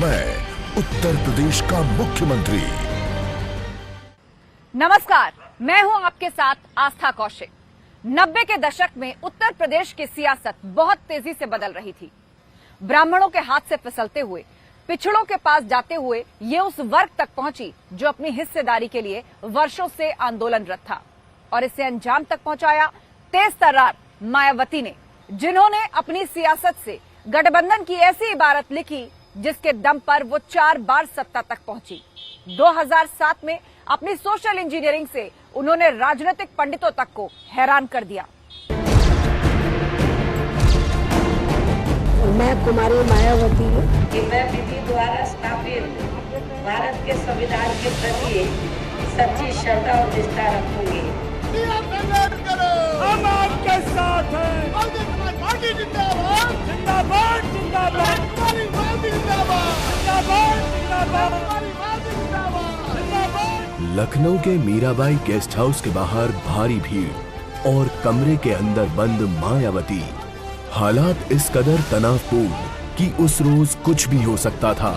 मैं उत्तर प्रदेश का मुख्यमंत्री। नमस्कार, मैं हूं आपके साथ आस्था कौशिक। 90 के दशक में उत्तर प्रदेश की सियासत बहुत तेजी से बदल रही थी। ब्राह्मणों के हाथ से फिसलते हुए, पिछड़ों के पास जाते हुए ये उस वर्ग तक पहुंची जो अपनी हिस्सेदारी के लिए वर्षों से आंदोलनरत था, और इसे अंजाम तक पहुंचाया तेज तर्रार मायावती ने, जिन्होंने अपनी सियासत से गठबंधन की ऐसी इबारत लिखी जिसके दम पर वो 4 बार सत्ता तक पहुंची। 2007 में अपनी सोशल इंजीनियरिंग से उन्होंने राजनीतिक पंडितों तक को हैरान कर दिया। मैं कुमारी मायावती कि मैं विधि द्वारा स्थापित भारत के संविधान के प्रति सच्ची श्रद्धा और निष्ठा रखूंगी। हम आपके साथ हैं। पार्टी जिंदाबाद, जिंदाबाद, जिंदाबाद, जिंदाबाद, जिंदाबाद, जिंदाबाद। लखनऊ के मीराबाई गेस्ट हाउस के बाहर भारी भीड़ और कमरे के अंदर बंद मायावती। हालात इस कदर तनावपूर्ण कि उस रोज कुछ भी हो सकता था।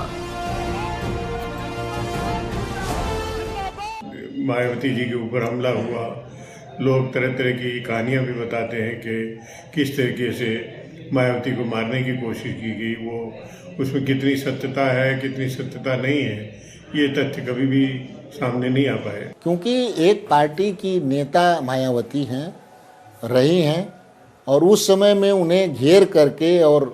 मायावती जी के ऊपर हमला हुआ। लोग तरह तरह की कहानियां भी बताते हैं कि किस तरीके से मायावती को मारने की कोशिश की गई। वो उसमें कितनी सत्यता है, कितनी सत्यता नहीं है, ये तथ्य कभी भी सामने नहीं आ पाए। क्योंकि एक पार्टी की नेता मायावती हैं, रही हैं, और उस समय में उन्हें घेर करके और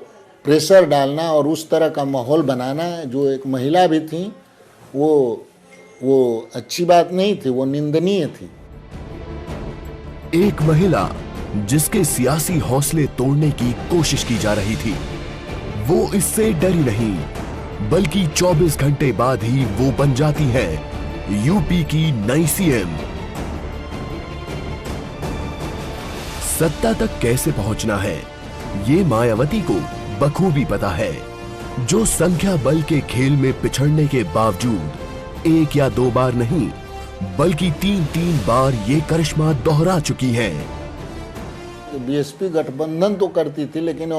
प्रेशर डालना और उस तरह का माहौल बनाना, जो एक महिला भी थी, वो अच्छी बात नहीं थी, वो निंदनीय थी। एक महिला जिसके सियासी हौसले तोड़ने की कोशिश की जा रही थी, वो इससे डरी नहीं, बल्कि 24 घंटे बाद ही वो बन जाती है यूपी की नई सीएम। सत्ता तक कैसे पहुंचना है, ये मायावती को बखूबी पता है, जो संख्या बल के खेल में पिछड़ने के बावजूद 1 या 2 बार नहीं, बल्कि 3 बार ये करिश्मा दोहरा चुकी है। बीएसपी गठबंधन तो करती थी, लेकिन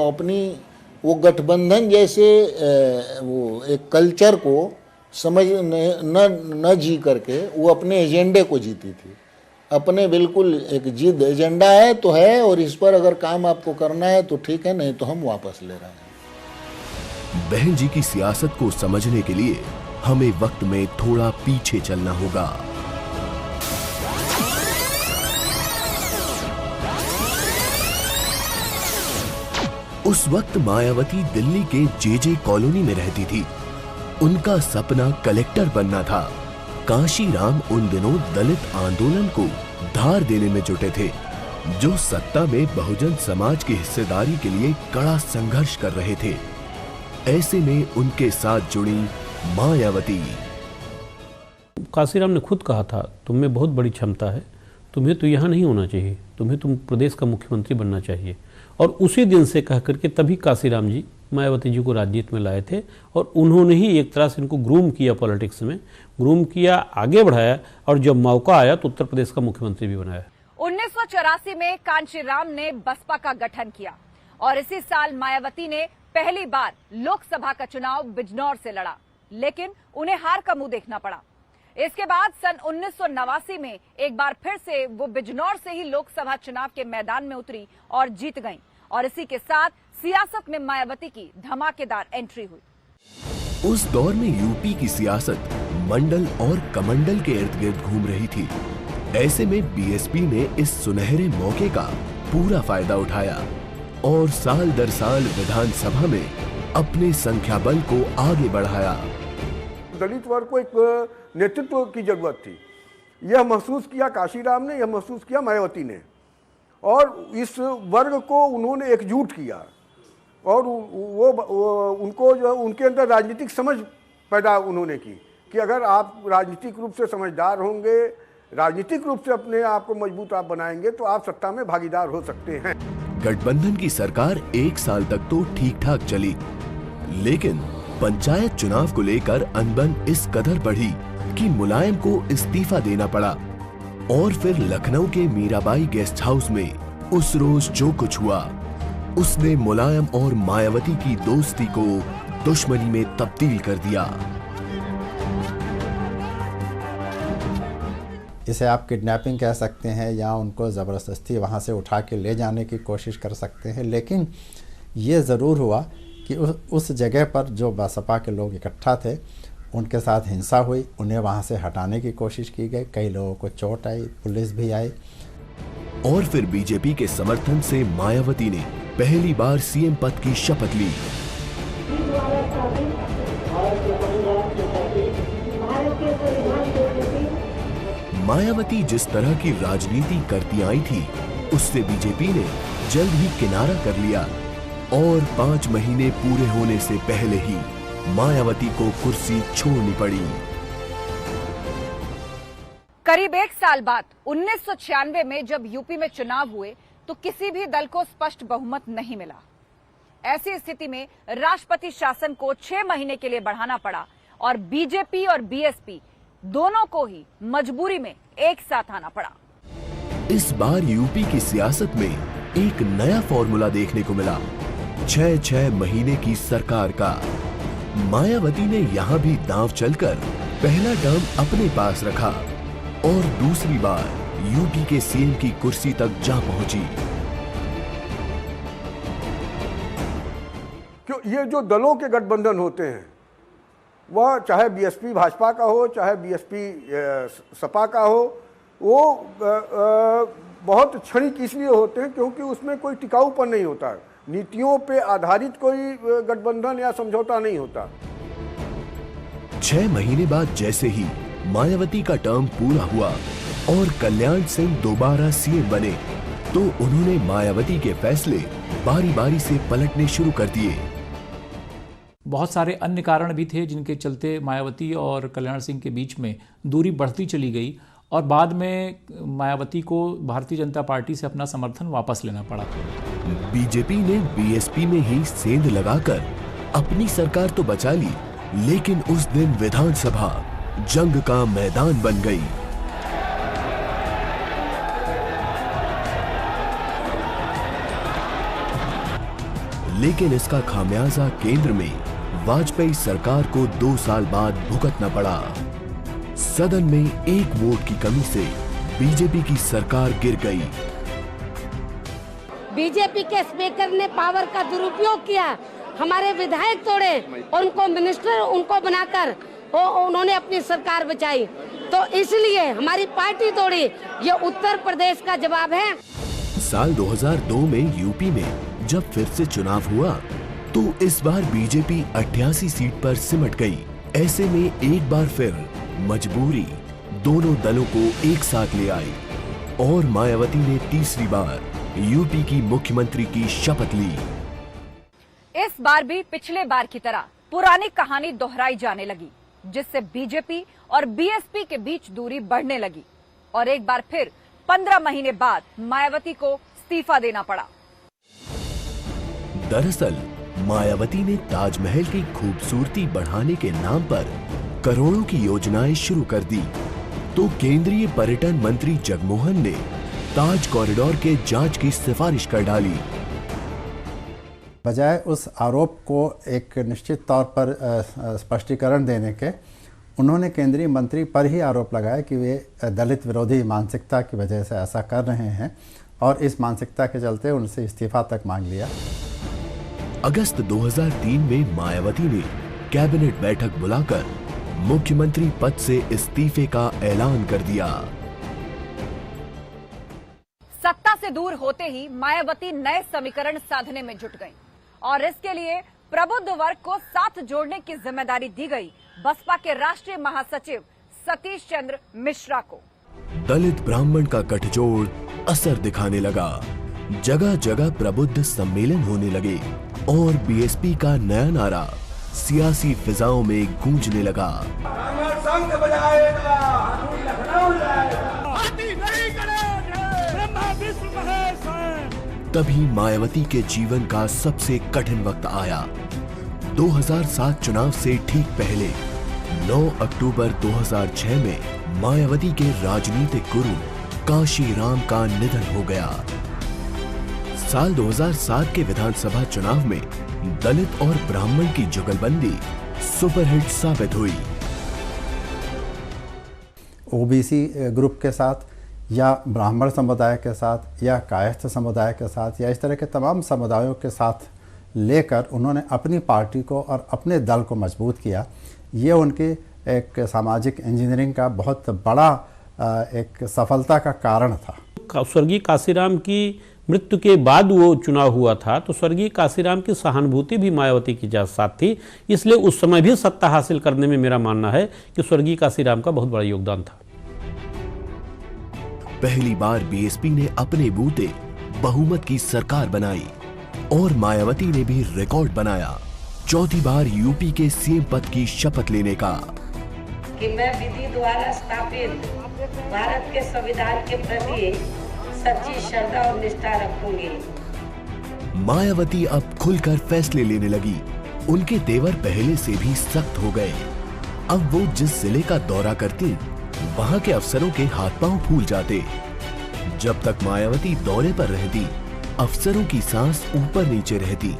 वो गठबंधन जैसे वो एक कल्चर को समझ न जी करके वो अपने एजेंडे को जीती थी। अपने बिल्कुल एक जिद, एजेंडा है तो है, और इस पर अगर काम आपको करना है तो ठीक है, नहीं तो हम वापस ले रहे हैं। बहन जी की सियासत को समझने के लिए हमें वक्त में थोड़ा पीछे चलना होगा। उस वक्त मायावती दिल्ली के जेजे कॉलोनी में रहती थी। उनका सपना कलेक्टर बनना था। कांशीराम उन दिनों दलित आंदोलन को धार देने में जुटे थे, जो सत्ता में बहुजन समाज की हिस्सेदारी के लिए कड़ा संघर्ष कर रहे थे। ऐसे में उनके साथ जुड़ी मायावती। कांशीराम ने खुद कहा था, तुम में बहुत बड़ी क्षमता है, तुम्हें तो यहाँ नहीं होना चाहिए, तुम प्रदेश का मुख्यमंत्री बनना चाहिए। और उसी दिन से कह करके तभी कांशीराम जी मायावती जी को राजनीति में लाए थे, और उन्होंने ही एक तरह से इनको ग्रूम किया, पॉलिटिक्स में ग्रूम किया, आगे बढ़ाया, और जब मौका आया तो उत्तर प्रदेश का मुख्यमंत्री भी बनाया। 1984 में कांशीराम ने बसपा का गठन किया, और इसी साल मायावती ने पहली बार लोकसभा का चुनाव बिजनौर से लड़ा, लेकिन उन्हें हार का मुंह देखना पड़ा। इसके बाद सन 1989 में एक बार फिर से वो बिजनौर से ही लोकसभा चुनाव के मैदान में उतरी और जीत गईं, और इसी के साथ सियासत में मायावती की धमाकेदार एंट्री हुई। उस दौर में यूपी की सियासत मंडल और कमंडल के इर्द गिर्द घूम रही थी। ऐसे में बीएसपी ने इस सुनहरे मौके का पूरा फायदा उठाया और साल दर साल विधानसभा में अपने संख्या बल को आगे बढ़ाया। दलित वर्ग को एक नेतृत्व की जरूरत थी। यह महसूस किया कांशीराम ने, यह महसूस किया मायावती ने, और इस वर्ग को उन्होंने एकजुट किया, और वो उनको जो उनके अंदर राजनीतिक समझ पैदा उन्होंने की कि अगर आप राजनीतिक रूप से समझदार होंगे, राजनीतिक रूप से अपने आप को मजबूत आप बनाएंगे, तो आप सत्ता में भागीदार हो सकते हैं। गठबंधन की सरकार 1 साल तक तो ठीक ठाक चली, लेकिन पंचायत चुनाव को लेकर अनबन इस कदर बढ़ी कि मुलायम को इस्तीफा देना पड़ा। और फिर लखनऊ के मीराबाई गेस्ट हाउस में उस रोज जो कुछ हुआ, उसने मुलायम और मायावती की दोस्ती को दुश्मनी में तब्दील कर दिया। इसे आप किडनैपिंग कह सकते हैं या उनको ज़बरदस्ती वहाँ से उठा के ले जाने की कोशिश कर सकते हैं, लेकिन ये ज़रूर हुआ कि उस जगह पर जो बसपा के लोग इकट्ठा थे उनके साथ हिंसा हुई, उन्हें वहाँ से हटाने की कोशिश की गई, कई लोगों को चोट आई, पुलिस भी आई। और फिर बीजेपी के समर्थन से मायावती ने पहली बार सीएम पद की शपथ ली। मायावती जिस तरह की राजनीति करती आई थी उससे बीजेपी ने जल्द ही किनारा कर लिया और 5 महीने पूरे होने से पहले ही मायावती को कुर्सी छोड़नी पड़ी। करीब 1 साल बाद 1996 में जब यूपी में चुनाव हुए तो किसी भी दल को स्पष्ट बहुमत नहीं मिला। ऐसी स्थिति में राष्ट्रपति शासन को 6 महीने के लिए बढ़ाना पड़ा और बीजेपी और बीएसपी दोनों को ही मजबूरी में एक साथ आना पड़ा। इस बार यूपी की सियासत में एक नया फॉर्मूला देखने को मिला, 6 महीने की सरकार का। मायावती ने यहाँ भी दांव चलकर पहला टर्म अपने पास रखा और दूसरी बार यूपी के सीएम की कुर्सी तक जा पहुंची। क्यों ये जो दलों के गठबंधन होते हैं, वह चाहे बीएसपी भाजपा का हो, चाहे बीएसपी सपा का हो, वो बहुत क्षणिक इसलिए होते हैं क्योंकि उसमें कोई टिकाऊपन नहीं होता, नीतियों पे आधारित कोई गठबंधन या समझौता नहीं होता। 6 महीने बाद जैसे ही मायावती का टर्म पूरा हुआ और कल्याण सिंह दोबारा सीएम बने तो उन्होंने मायावती के फैसले बारी बारी से पलटने शुरू कर दिए। बहुत सारे अन्य कारण भी थे जिनके चलते मायावती और कल्याण सिंह के बीच में दूरी बढ़ती चली गई और बाद में मायावती को भारतीय जनता पार्टी से अपना समर्थन वापस लेना पड़ा। बीजेपी ने बीएसपी में ही सेंध लगाकर अपनी सरकार तो बचा ली, लेकिन उस दिन विधानसभा जंग का मैदान बन गई। लेकिन इसका खामियाजा केंद्र में वाजपेयी सरकार को 2 साल बाद भुगतना पड़ा। सदन में 1 वोट की कमी से बीजेपी की सरकार गिर गई। बीजेपी के स्पीकर ने पावर का दुरुपयोग किया, हमारे विधायक तोड़े और उनको मिनिस्टर उनको बनाकर उन्होंने अपनी सरकार बचाई। तो इसलिए हमारी पार्टी तोड़ी, ये उत्तर प्रदेश का जवाब है। साल 2002 में यूपी में जब फिर से चुनाव हुआ तो इस बार बीजेपी 88 सीट पर सिमट गई। ऐसे में एक बार फिर मजबूरी दोनों दलों को एक साथ ले आई और मायावती ने तीसरी बार यूपी की मुख्यमंत्री की शपथ ली। इस बार भी पिछले बार की तरह पुरानी कहानी दोहराई जाने लगी, जिससे बीजेपी और बीएसपी के बीच दूरी बढ़ने लगी और एक बार फिर 15 महीने बाद मायावती को इस्तीफा देना पड़ा। दरअसल मायावती ने ताजमहल की खूबसूरती बढ़ाने के नाम पर करोड़ों की योजनाएं शुरू कर दी, तो केंद्रीय पर्यटन मंत्री जगमोहन ने ताज कॉरिडोर के जांच की सिफारिश कर डाली। बजाय उस आरोप को एक निश्चित तौर पर स्पष्टीकरण देने के, उन्होंने केंद्रीय मंत्री पर ही आरोप लगाया कि वे दलित विरोधी मानसिकता की वजह से ऐसा कर रहे हैं और इस मानसिकता के चलते उनसे इस्तीफा तक मांग लिया। अगस्त 2003 में मायावती ने कैबिनेट बैठक बुलाकर मुख्यमंत्री पद से इस्तीफे का ऐलान कर दिया। सत्ता से दूर होते ही मायावती नए समीकरण साधने में जुट गईं और इसके लिए प्रबुद्ध वर्ग को साथ जोड़ने की जिम्मेदारी दी गई बसपा के राष्ट्रीय महासचिव सतीश चंद्र मिश्रा को। दलित ब्राह्मण का गठजोड़ असर दिखाने लगा, जगह जगह प्रबुद्ध सम्मेलन होने लगे और बीएसपी का नया नारा सियासी फिजाओं में गूंजने लगा। तभी मायावती के जीवन का सबसे कठिन वक्त आया। 2007 चुनाव से ठीक पहले 9 अक्टूबर 2006 में मायावती के राजनीतिक गुरु काशीराम का निधन हो गया। साल 2007 के विधानसभा चुनाव में दलित और ब्राह्मण की जुगलबंदी सुपरहिट साबित हुई। ओबीसी ग्रुप के साथ या ब्राह्मण समुदाय के साथ या कायस्थ समुदाय के साथ या इस तरह के तमाम समुदायों के साथ लेकर उन्होंने अपनी पार्टी को और अपने दल को मजबूत किया। ये उनकी एक सामाजिक इंजीनियरिंग का बहुत बड़ा एक सफलता का कारण था। स्वर्गीय काशीराम की मृत्यु के बाद वो चुनाव हुआ था तो स्वर्गीय काशीराम की सहानुभूति भी मायावती के साथ थी, इसलिए उस समय भी सत्ता हासिल करने में मेरा मानना है कि स्वर्गीय काशीराम का बहुत बड़ा योगदान था। पहली बार बीएसपी ने अपने बूते बहुमत की सरकार बनाई और मायावती ने भी रिकॉर्ड बनाया, चौथी बार यूपी के सीएम पद की शपथ लेने का। कि मैं विधि द्वारा स्थापित भारत के संविधान के प्रति सच्ची श्रद्धा और निष्ठा रखूंगी। मायावती अब खुलकर फैसले लेने लगी। उनके तेवर पहले से भी सख्त हो गए। अब वो जिस जिले का दौरा करती वहां के अफसरों के हाथ पांव फूल जाते। जब तक मायावती दौरे पर रहती अफसरों की सांस ऊपर नीचे रहती।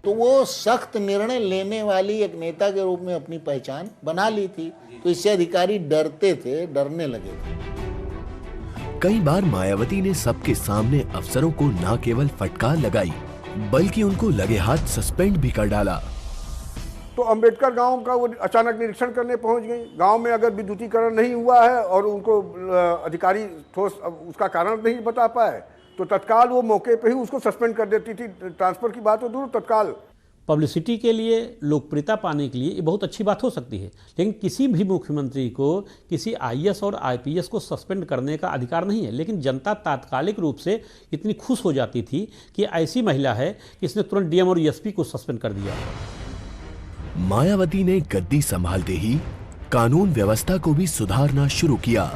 तो वो सख्त निर्णय लेने वाली एक नेता के रूप में अपनी पहचान बना ली थी, तो इससे अधिकारी डरते थे, डरने लगे थे। कई बार मायावती ने सबके सामने अफसरों को न केवल फटकार लगाई बल्कि उनको लगे हाथ सस्पेंड भी कर डाला। तो अंबेडकर गांव का वो अचानक निरीक्षण करने पहुंच गई। गांव में अगर विद्युतीकरण नहीं हुआ है और उनको अधिकारी ठोस उसका कारण नहीं बता पाए तो तत्काल वो मौके पे ही उसको सस्पेंड कर देती थी। ट्रांसफर की बात हो दूर, तत्काल। पब्लिसिटी के लिए, लोकप्रियता पाने के लिए ये बहुत अच्छी बात हो सकती है, लेकिन किसी भी मुख्यमंत्री को किसी आईएएस और आईपीएस को सस्पेंड करने का अधिकार नहीं है। लेकिन जनता तात्कालिक रूप से इतनी खुश हो जाती थी कि ऐसी महिला है कि इसने तुरंत डीएम और एसपी को सस्पेंड कर दिया। मायावती ने गद्दी संभालते ही कानून व्यवस्था को भी सुधारना शुरू किया।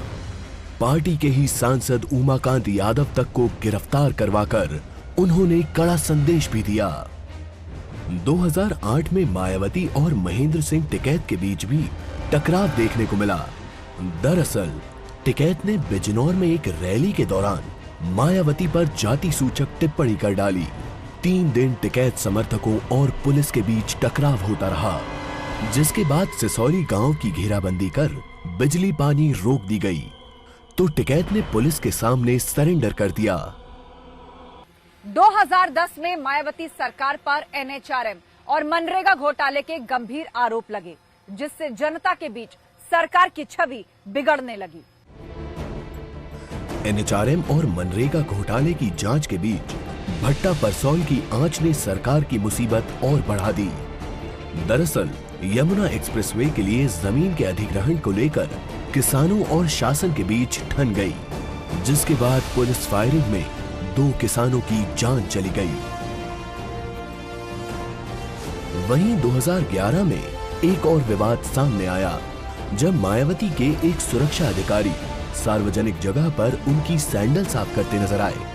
पार्टी के ही सांसद उमाकांत यादव तक को गिरफ्तार करवाकर उन्होंने कड़ा संदेश भी दिया। 2008 में मायावती और महेंद्र सिंह टिकैत के बीच भी टकराव देखने को मिला। दरअसल टिकैत ने बिजनौर में एक रैली के दौरान मायावती पर जाति सूचक टिप्पणी कर डाली। 3 दिन टिकैत समर्थकों और पुलिस के बीच टकराव होता रहा, जिसके बाद सिसौली गांव की घेराबंदी कर बिजली पानी रोक दी गई तो टिकैत ने पुलिस के सामने सरेंडर कर दिया। 2010 में मायावती सरकार पर एनएचआरएम और मनरेगा घोटाले के गंभीर आरोप लगे, जिससे जनता के बीच सरकार की छवि बिगड़ने लगी। एनएचआरएम और मनरेगा घोटाले की जांच के बीच भट्टा परसौल की आंच ने सरकार की मुसीबत और बढ़ा दी। दरअसल यमुना एक्सप्रेसवे के लिए जमीन के अधिग्रहण को लेकर किसानों और शासन के बीच ठन गई, जिसके बाद पुलिस फायरिंग में 2 किसानों की जान चली गई। वहीं 2011 में एक और विवाद सामने आया, जब मायावती के एक सुरक्षा अधिकारी सार्वजनिक जगह पर उनकी सैंडल साफ करते नजर आए।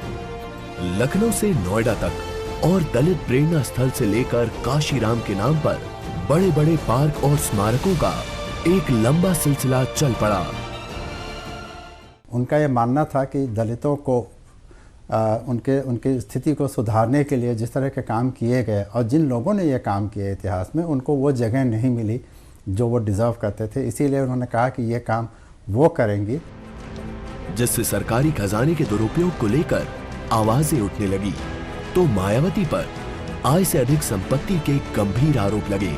लखनऊ से नोएडा तक और दलित प्रेरणा स्थल से लेकर काशीराम के नाम पर बड़े बड़े पार्क और स्मारकों का एक लंबा सिलसिला चल पड़ा। उनका ये मानना था कि दलितों को उनकी स्थिति को सुधारने के लिए जिस तरह के काम किए गए और जिन लोगों ने ये काम किए इतिहास में, उनको वो जगह नहीं मिली जो वो डिजर्व करते थे। इसीलिए उन्होंने कहा कि ये काम वो करेंगी। जिससे सरकारी खजाने के दुरुपयोग को लेकर आवाजें उठने लगी तो मायावती पर आय से अधिक संपत्ति के गंभीर आरोप लगे।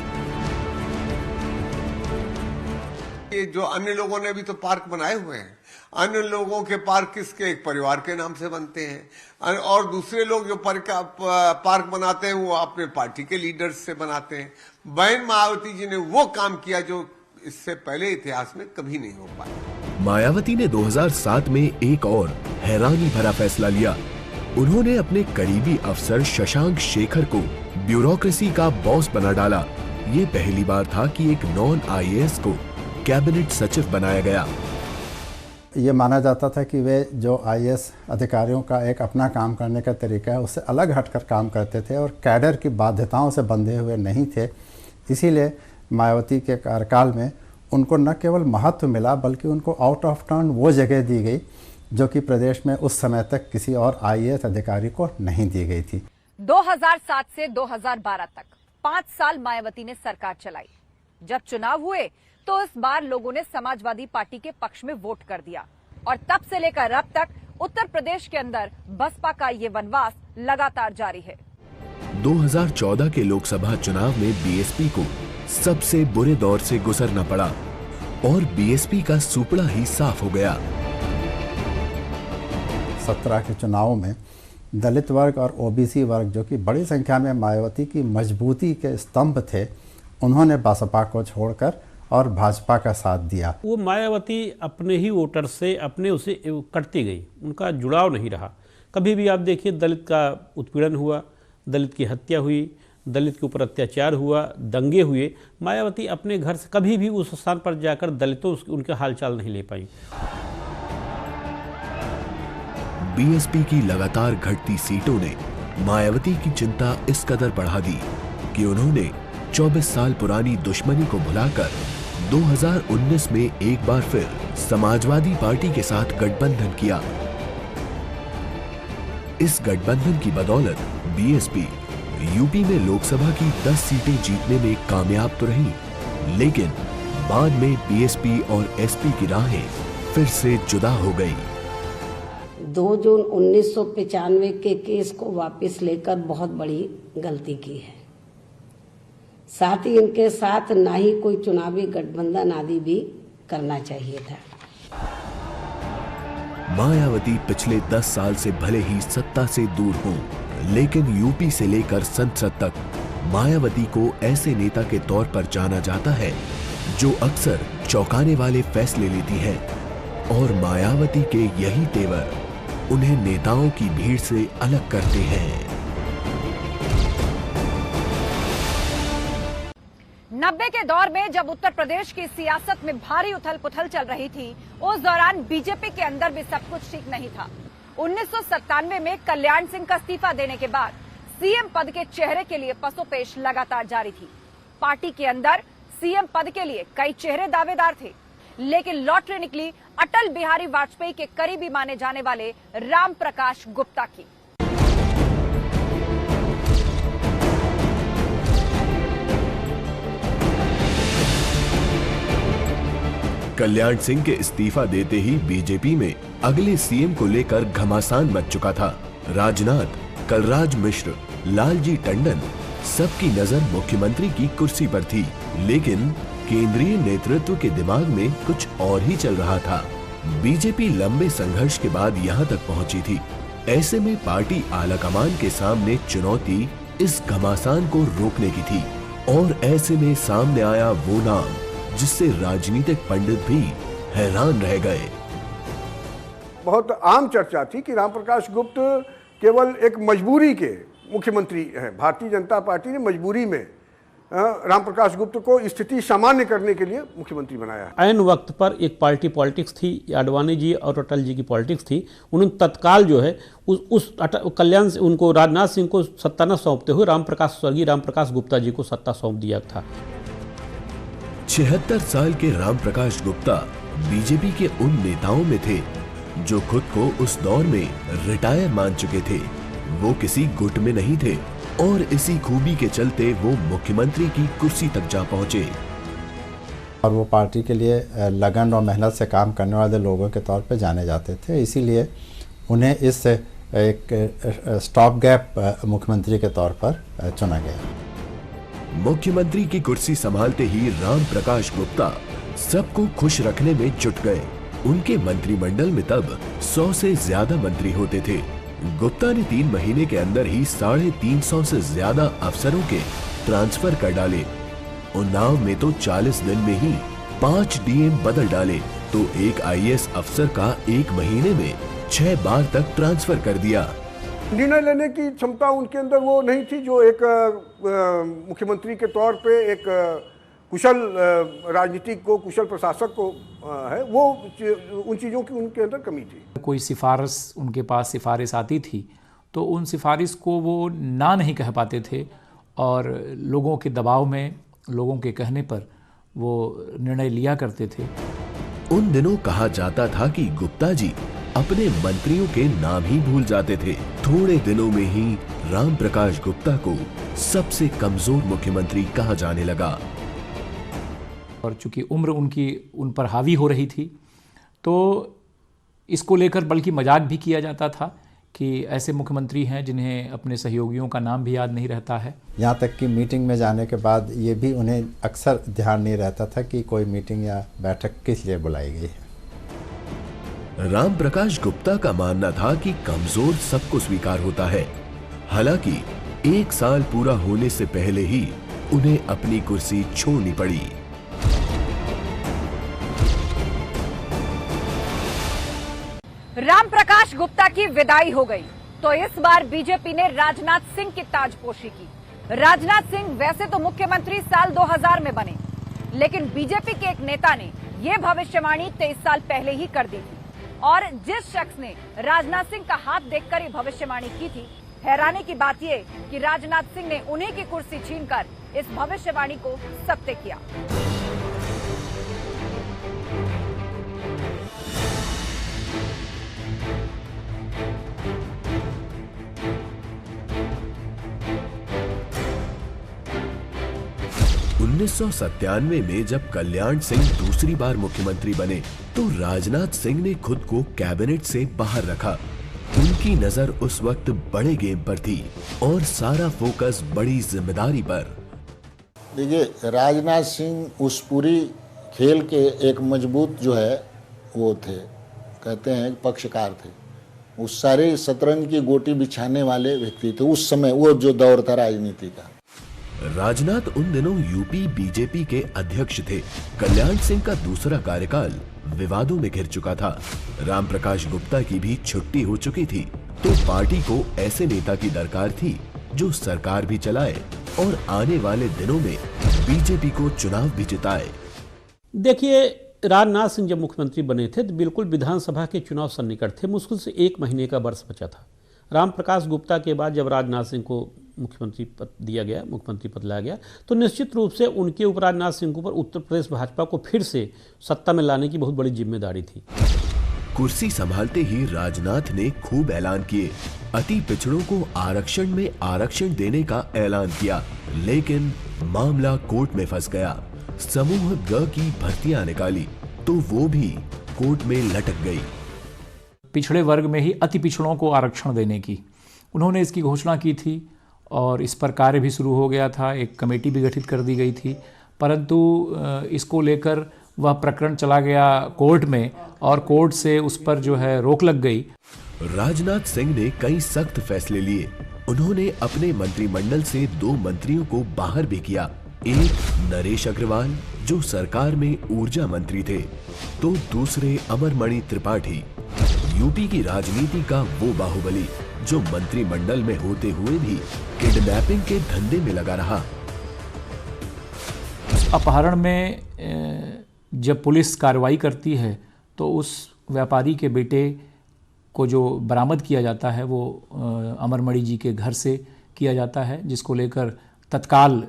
ये जो अन्य लोगों ने भी तो पार्क बनाए हुए हैं, अन्य लोगों के पार्क किसके, एक परिवार के नाम से बनते हैं, और दूसरे लोग जो पार्क बनाते हैं वो अपने पार्टी के लीडर्स से बनाते हैं। बहन मायावती जी ने वो काम किया जो इससे पहले इतिहास में कभी नहीं हो पाया। मायावती ने 2007 में एक और हैरानी भरा फैसला लिया। उन्होंने अपने करीबी अफसर शशांक शेखर को ब्यूरोक्रेसी का बॉस बना डाला। ये पहली बार था कि एक नॉन आईएएस को कैबिनेट सचिव बनाया गया। ये माना जाता था कि वे जो आईएएस अधिकारियों का एक अपना काम करने का तरीका है उससे अलग हटकर काम करते थे और कैडर की बाध्यताओं से बंधे हुए नहीं थे। इसीलिए मायावती के कार्यकाल में उनको न केवल महत्व मिला बल्कि उनको आउट ऑफ टर्न वो जगह दी गई जो कि प्रदेश में उस समय तक किसी और IAS अधिकारी को नहीं दी गई थी। 2007 से 2012 तक 5 साल मायावती ने सरकार चलाई। जब चुनाव हुए तो इस बार लोगों ने समाजवादी पार्टी के पक्ष में वोट कर दिया और तब से लेकर अब तक उत्तर प्रदेश के अंदर बसपा का ये वनवास लगातार जारी है। 2014 के लोकसभा चुनाव में BSP को सबसे बुरे दौर से गुजरना पड़ा और BSP का सुपड़ा ही साफ हो गया। 17 के चुनावों में दलित वर्ग और OBC वर्ग, जो कि बड़ी संख्या में मायावती की मजबूती के स्तंभ थे, उन्होंने बसपा को छोड़कर और भाजपा का साथ दिया। वो मायावती अपने ही वोटर से अपने उसे कटती गई, उनका जुड़ाव नहीं रहा। कभी भी आप देखिए दलित का उत्पीड़न हुआ, दलित की हत्या हुई, दलित के ऊपर अत्याचार हुआ, दंगे हुए, मायावती अपने घर से कभी भी उस स्थान पर जाकर दलितों उनके हालचाल नहीं ले पाई। BSP की लगातार घटती सीटों ने मायावती की चिंता इस कदर बढ़ा दी कि उन्होंने 24 साल पुरानी दुश्मनी को भुलाकर 2019 में एक बार फिर समाजवादी पार्टी के साथ गठबंधन किया। इस गठबंधन की बदौलत BSP यूपी में लोकसभा की 10 सीटें जीतने में कामयाब तो रही, लेकिन बाद में BSP और SP की राहें फिर से जुदा हो गई। 2 जून 1995 के केस को वापस लेकर बहुत बड़ी गलती की है। साथ ही इनके साथ ना ही कोई चुनावी गठबंधन आदि भी करना चाहिए था। मायावती पिछले 10 साल से भले ही सत्ता से दूर हों, लेकिन यूपी से लेकर संसद तक मायावती को ऐसे नेता के तौर पर जाना जाता है जो अक्सर चौंकाने वाले फैसले लेती हैं, और मायावती के यही तेवर उन्हें नेताओं की भीड़ से अलग करते हैं। 90 के दौर में जब उत्तर प्रदेश की सियासत में भारी उथल पुथल चल रही थी, उस दौरान बीजेपी के अंदर भी सब कुछ ठीक नहीं था। 1997 में कल्याण सिंह का इस्तीफा देने के बाद सीएम पद के चेहरे के लिए पसोपेश लगातार जारी थी। पार्टी के अंदर सीएम पद के लिए कई चेहरे दावेदार थे, लेकिन लॉटरी निकली अटल बिहारी वाजपेयी के करीबी माने जाने वाले राम प्रकाश गुप्ता की। कल्याण सिंह के इस्तीफा देते ही बीजेपी में अगले सीएम को लेकर घमासान मच चुका था। राजनाथ, कलराज मिश्र, लालजी टंडन, सबकी नजर मुख्यमंत्री की कुर्सी पर थी, लेकिन केंद्रीय नेतृत्व के दिमाग में कुछ और ही चल रहा था। बीजेपी लंबे संघर्ष के बाद यहां तक पहुंची थी। ऐसे में पार्टी आलाकमान के सामने चुनौती इस घमासान को रोकने की थी, और ऐसे में सामने आया वो नाम जिससे राजनीतिक पंडित भी हैरान रह गए। बहुत आम चर्चा थी कि रामप्रकाश गुप्त केवल एक मजबूरी के मुख्यमंत्री हैं। भारतीय जनता पार्टी ने मजबूरी में रामप्रकाश गुप्त को स्थिति सामान्य करने के लिए मुख्यमंत्री बनाया है। ऐन वक्त पर एक पार्टी पॉलिटिक्स थी, आडवाणी जी और अटल जी की पॉलिटिक्स थी। उन्होंने तत्काल जो है कल्याण से उनको राजनाथ सिंह को सत्ता न सौंपते हुए स्वर्गीय रामप्रकाश गुप्ता जी को सत्ता सौंप दिया था। 76 साल के रामप्रकाश गुप्ता बीजेपी के उन नेताओं में थे जो खुद को उस दौर में रिटायर मान चुके थे। वो किसी गुट में नहीं थे और इसी खूबी के चलते वो मुख्यमंत्री की कुर्सी तक जा पहुंचे। और वो पार्टी के लिए लगन और मेहनत से काम करने वाले लोगों के तौर पे जाने जाते थे, इसीलिए उन्हें इस एक स्टॉप गैप मुख्यमंत्री के तौर पर चुना गया। मुख्यमंत्री की कुर्सी संभालते ही रामप्रकाश गुप्ता सबको खुश रखने में जुट गए। उनके मंत्रिमंडल में तब 100 से ज्यादा मंत्री होते थे। गुप्ता ने 3 महीने के अंदर ही 350 से ज्यादा अफसरों के ट्रांसफर कर डाले। उन्नाव में तो 40 दिन में ही 5 डीएम बदल डाले, तो एक IAS अफसर का 1 महीने में 6 बार तक ट्रांसफर कर दिया। निर्णय लेने की क्षमता उनके अंदर वो नहीं थी जो एक मुख्यमंत्री के तौर पे एक कुशल राजनीतिक को, कुशल प्रशासक को है, वो उन चीज़ों की उनके अंदर कमी थी। कोई सिफारिश उनके पास सिफारिश आती थी तो उन सिफारिश को वो ना नहीं कह पाते थे, और लोगों के दबाव में, लोगों के कहने पर वो निर्णय लिया करते थे। उन दिनों कहा जाता था कि गुप्ता जी अपने मंत्रियों के नाम ही भूल जाते थे। थोड़े दिनों में ही राम प्रकाश गुप्ता को सबसे कमजोर मुख्यमंत्री कहा जाने लगा। और चूंकि उम्र उनकी उन पर हावी हो रही थी, तो इसको लेकर बल्कि मजाक भी किया जाता था कि ऐसे मुख्यमंत्री हैं जिन्हें अपने सहयोगियों का नाम भी याद नहीं रहता है। यहाँ तक कि मीटिंग में जाने के बाद ये भी उन्हें अक्सर ध्यान नहीं रहता था कि कोई मीटिंग या बैठक किस लिए बुलाई गई है। राम प्रकाश गुप्ता का मानना था कि कमजोर सबको स्वीकार होता है। हालांकि 1 साल पूरा होने से पहले ही उन्हें अपनी कुर्सी छोड़नी पड़ी। राम प्रकाश गुप्ता की विदाई हो गई तो इस बार बीजेपी ने राजनाथ सिंह की ताजपोशी की। राजनाथ सिंह वैसे तो मुख्यमंत्री साल 2000 में बने, लेकिन बीजेपी के एक नेता ने यह भविष्यवाणी 23 साल पहले ही कर दी थी। और जिस शख्स ने राजनाथ सिंह का हाथ देखकर ये भविष्यवाणी की थी, हैरानी की बात यह कि राजनाथ सिंह ने उन्हीं की कुर्सी छीनकर इस भविष्यवाणी को सत्य किया। उन्नीस में जब कल्याण सिंह दूसरी बार मुख्यमंत्री बने तो राजनाथ सिंह ने खुद को कैबिनेट से बाहर रखा। उनकी नजर उस वक्त बड़े गेम पर थी और सारा फोकस बड़ी जिम्मेदारी पर। देखिए, राजनाथ सिंह उस पूरी खेल के एक मजबूत जो है वो थे, कहते हैं पक्षकार थे। उस सारे शतरंज की गोटी बिछाने वाले व्यक्ति थे उस समय, वो जो दौर था राजनीति का। राजनाथ उन दिनों यूपी बीजेपी के अध्यक्ष थे। कल्याण सिंह का दूसरा कार्यकाल विवादों में घिर चुका था। राम प्रकाश गुप्ता की भी छुट्टी हो चुकी थी, तो पार्टी को ऐसे नेता की दरकार थी जो सरकार भी चलाए और आने वाले दिनों में बीजेपी को चुनाव भी जिताए। देखिए, राजनाथ सिंह जब मुख्यमंत्री बने थे तो बिल्कुल विधानसभा के चुनाव सन्निकट थे। मुश्किल से 1 महीने का वर्ष बचा था। राम प्रकाश गुप्ता के बाद जब राजनाथ सिंह को मुख्यमंत्री पद दिया गया, मुख्यमंत्री पद लाया गया, तो निश्चित रूप से उनके ऊपर, राजनाथ सिंह के ऊपर उत्तर प्रदेश भाजपा को फिर से सत्ता में लाने की बहुत बड़ी जिम्मेदारी थी। कुर्सी संभालते ही राजनाथ ने खूब ऐलान किए। अति पिछड़ों को आरक्षण में आरक्षण देने का ऐलान किया, लेकिन मामला कोर्ट में फंस गया। समूह ग की भर्तियां निकाली तो वो भी कोर्ट में लटक गई। पिछड़े वर्ग में ही अति पिछड़ों को आरक्षण देने की उन्होंने इसकी घोषणा की थी और इस पर कार्य भी शुरू हो गया था। एक कमेटी भी गठित कर दी गई थी, परंतु इसको लेकर वह प्रकरण चला गया कोर्ट में और कोर्ट से उस पर जो है रोक लग गई। राजनाथ सिंह ने कई सख्त फैसले लिए। उन्होंने अपने मंत्रिमंडल से 2 मंत्रियों को बाहर भी किया। एक नरेश अग्रवाल जो सरकार में ऊर्जा मंत्री थे, तो दूसरे अमरमणि त्रिपाठी, यूपी की राजनीति का वो बाहुबली जो मंत्रिमंडल में होते हुए भी किडनैपिंग के धंधे में लगा रहा। अपहरण में जब पुलिस कार्रवाई करती है तो उस व्यापारी के बेटे को जो बरामद किया जाता है वो अमरमणि जी के घर से किया जाता है, जिसको लेकर तत्काल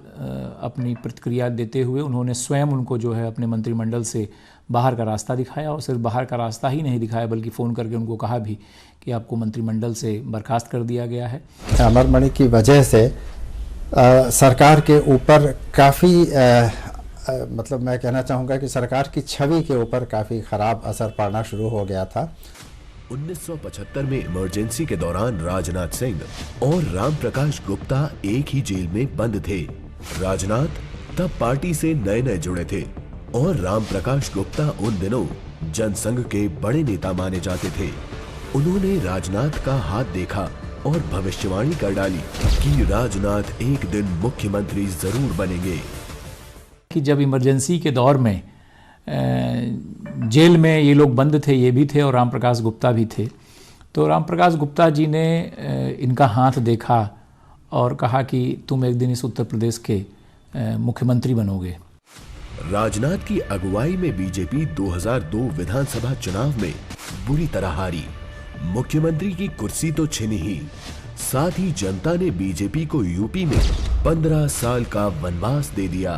अपनी प्रतिक्रिया देते हुए उन्होंने स्वयं उनको जो है अपने मंत्रिमंडल से बाहर का रास्ता दिखाया। और सिर्फ बाहर का रास्ता ही नहीं दिखाया बल्कि फ़ोन करके उनको कहा भी कि आपको मंत्रिमंडल से बर्खास्त कर दिया गया है। अमरमणि की वजह से सरकार के ऊपर काफ़ी मतलब मैं कहना चाहूँगा कि सरकार की छवि के ऊपर काफ़ी ख़राब असर पड़ना शुरू हो गया था। 1975 में इमरजेंसी के दौरान राजनाथ सिंह और राम प्रकाश गुप्ता एक ही जेल में बंद थे। राजनाथ तब पार्टी से नए जुड़े थे और राम प्रकाश गुप्ता उन दिनों जनसंघ के बड़े नेता माने जाते थे। उन्होंने राजनाथ का हाथ देखा और भविष्यवाणी कर डाली कि राजनाथ एक दिन मुख्यमंत्री जरूर बनेंगे। कि जब इमरजेंसी के दौर में जेल में ये लोग बंद थे, ये भी थे और राम प्रकाश गुप्ता भी थे, तो राम प्रकाश गुप्ता जी ने इनका हाथ देखा और कहा कि तुम एक दिन इस उत्तर प्रदेश के मुख्यमंत्री बनोगे। राजनाथ की अगुवाई में बीजेपी 2002 विधानसभा चुनाव में बुरी तरह हारी। मुख्यमंत्री की कुर्सी तो छिनी ही, साथ ही जनता ने बीजेपी को यूपी में 15 साल का वनवास दे दिया।